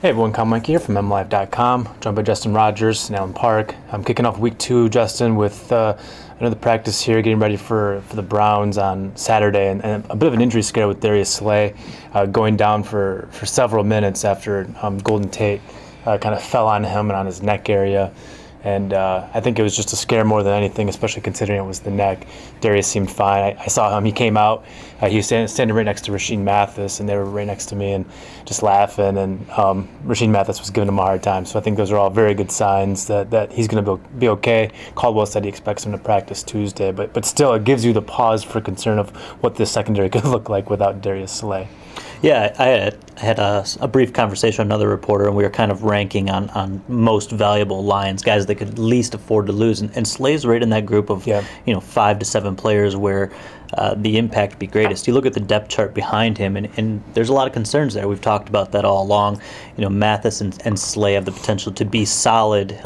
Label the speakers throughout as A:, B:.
A: Hey everyone, Meinke here from MLive.com, joined by Justin Rogers and Alan Park. I'm kicking off week 2, Justin, with another practice here, getting ready for the Browns on Saturday, and a bit of an injury scare with Darius Slay going down for several minutes after Golden Tate kind of fell on him and on his neck area. And I think it was just a scare more than anything, especially considering it was the neck. Darius seemed fine. I saw him. He came out. He was standing right next to Rasheed Mathis, and they were right next to me and just laughing. And Rasheed Mathis was giving him a hard time. So I think those are all very good signs that he's going to be okay. Caldwell said he expects him to practice Tuesday. But still, it gives you the pause for concern of what this secondary could look like without Darius Slay.
B: Yeah, I had a brief conversation with another reporter, and we were kind of ranking on most valuable Lions, guys that could least afford to lose. And Slay's right in that group of 5 to 7 players where the impact would be greatest. You look at the depth chart behind him, and there's a lot of concerns there. We've talked about that all along. Mathis and Slay have the potential to be solid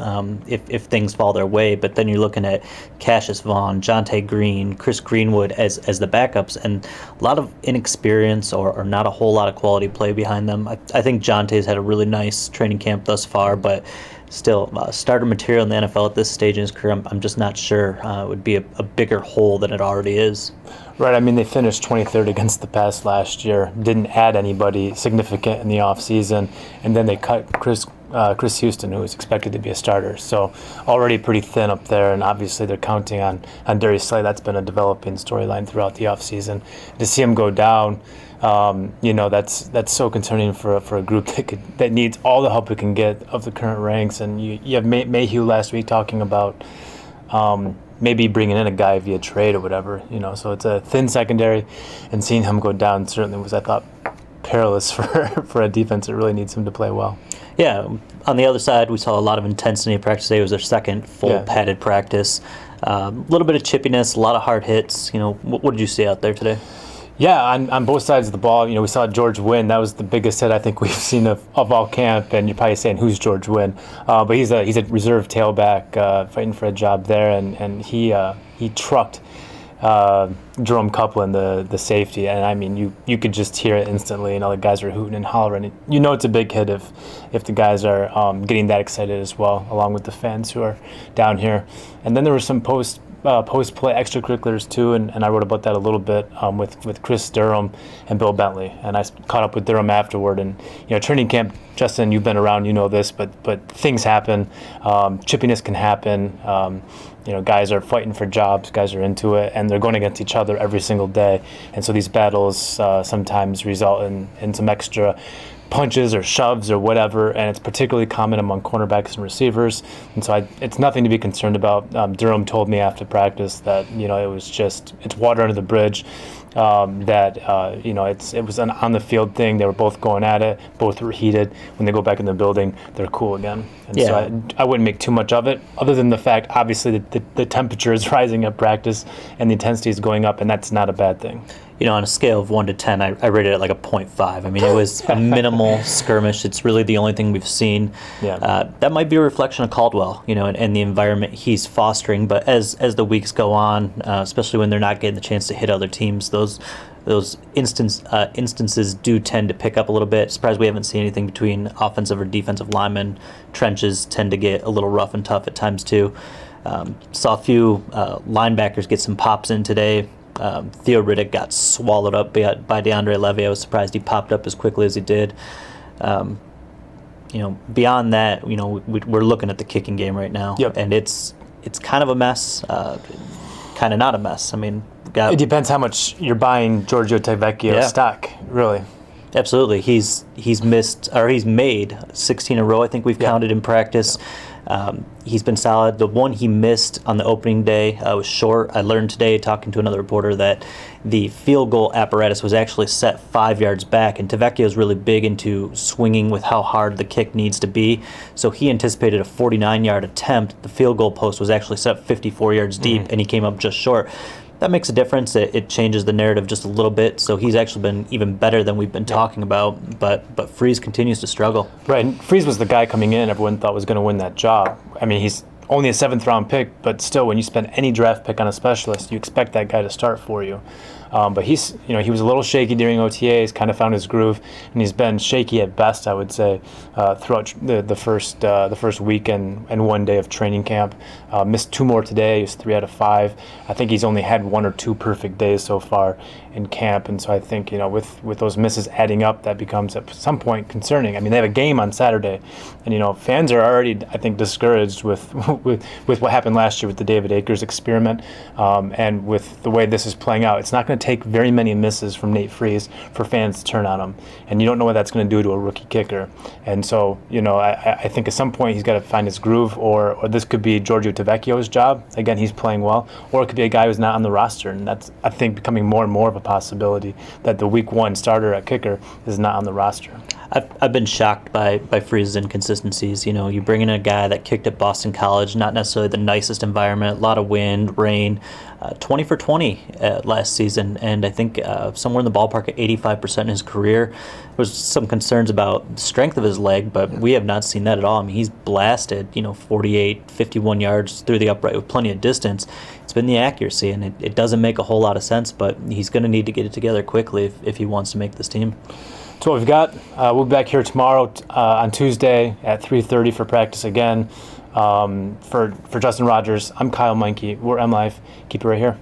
B: if things fall their way, but then you're looking at Cassius Vaughn, Jonte Green, Chris Greenwood as the backups, and a lot of inexperience or not a whole lot of quality play behind them. I think Jonte's had a really nice training camp thus far, but still, starter material in the NFL at this stage in his career, I'm just not sure it would be a bigger hole than it already is.
A: Right. I mean, they finished 23rd against the pass last year, didn't add anybody significant in the offseason, and then they cut Chris Houston, who was expected to be a starter. So already pretty thin up there, and obviously they're counting on Darius Slay. That's been a developing storyline throughout the offseason. To see him go down, that's so concerning for a group that needs all the help it can get of the current ranks. And you have Mayhew last week talking about maybe bringing in a guy via trade or whatever. So it's a thin secondary, and seeing him go down certainly was, I thought, perilous for a defense that really needs him to play well.
B: Yeah, on the other side, we saw a lot of intensity in practice today. It was their second full padded practice. A little bit of chippiness, a lot of hard hits. What did you see out there today?
A: Yeah, on both sides of the ball, we saw George win. That was the biggest hit I think we've seen of all camp, and you're probably saying, who's George Wynn? But he's a reserve tailback fighting for a job there, and he trucked Jerome Copeland, the safety, and I mean you could just hear it instantly, and all the guys are hooting and hollering. It's a big hit if the guys are getting that excited as well, along with the fans who are down here. And then there were some post-play extracurriculars too, and I wrote about that a little bit with Chris Durham and Bill Bentley, and I caught up with Durham afterward. And training camp, Justin, you've been around, this, but things happen, chippiness can happen. Guys are fighting for jobs, guys are into it, and they're going against each other every single day, and so these battles sometimes result in some extra punches or shoves or whatever, and it's particularly common among cornerbacks and receivers, and so it's nothing to be concerned about. Durham told me after practice that it's water under the bridge, it was an on the field thing. They were both going at it, both were heated. When they go back in the building, they're cool again. And so I wouldn't make too much of it, other than the fact, obviously, that the temperature is rising at practice and the intensity is going up, and that's not a bad thing.
B: On a scale of 1 to 10, I rated it like a 0.5. I mean, it was a minimal skirmish. It's really the only thing we've seen.
A: Yeah.
B: That might be a reflection of Caldwell, and the environment he's fostering. But as the weeks go on, especially when they're not getting the chance to hit other teams, those instances do tend to pick up a little bit. Surprised we haven't seen anything between offensive or defensive linemen. Trenches tend to get a little rough and tough at times too. Saw a few linebackers get some pops in today. Theo Riddick got swallowed up by DeAndre Levy. I was surprised he popped up as quickly as he did. Beyond that, we're looking at the kicking game right now, and it's kind of a mess, kind of not a mess. I mean,
A: it depends how much you're buying Giorgio Tavecchio stock, really.
B: Absolutely, he's made 16 in a row. I think we've counted in practice. He's been solid. The one he missed on the opening day was short. I learned today, talking to another reporter, that the field goal apparatus was actually set 5 yards back, and Tavecchio is really big into swinging with how hard the kick needs to be. So he anticipated a 49-yard attempt. The field goal post was actually set 54 yards deep, and he came up just short. That makes a difference. It changes the narrative just a little bit. So he's actually been even better than we've been talking about. But Freese continues to struggle.
A: Right. And Freese was the guy coming in everyone thought was going to win that job. I mean, he's only a 7th round pick, but still, when you spend any draft pick on a specialist, you expect that guy to start for you. But he was a little shaky during OTAs, kind of found his groove, and he's been shaky at best, I would say, throughout the first week and 1 day of training camp. Missed 2 more today. He's 3 out of 5. I think he's only had 1 or 2 perfect days so far in camp, and so I think with those misses adding up, that becomes at some point concerning. I mean, they have a game on Saturday, and fans are already, I think, discouraged with what happened last year with the David Akers experiment, and with the way this is playing out. It's not going to take very many misses from Nate Freese for fans to turn on him, and you don't know what that's going to do to a rookie kicker. And so I think at some point he's got to find his groove, or this could be Giorgio Tavecchio's job. Again, he's playing well, or it could be a guy who's not on the roster, and that's, I think, becoming more and more of a possibility that the week 1 starter at kicker is not on the roster.
B: I've been shocked by Freese's inconsistencies. You bring in a guy that kicked at Boston College, not necessarily the nicest environment, a lot of wind, rain, 20 for 20 last season, and I think somewhere in the ballpark at 85% in his career. There was some concerns about the strength of his leg, but we have not seen that at all. I mean, he's blasted, 48, 51 yards through the upright with plenty of distance. It's been the accuracy, and it doesn't make a whole lot of sense, but he's going to need to get it together quickly if he wants to make this team.
A: That's what we've got. We'll be back here tomorrow on Tuesday at 3:30 for practice again. For Justin Rogers, I'm Kyle Meinke. We're MLive. Keep it right here.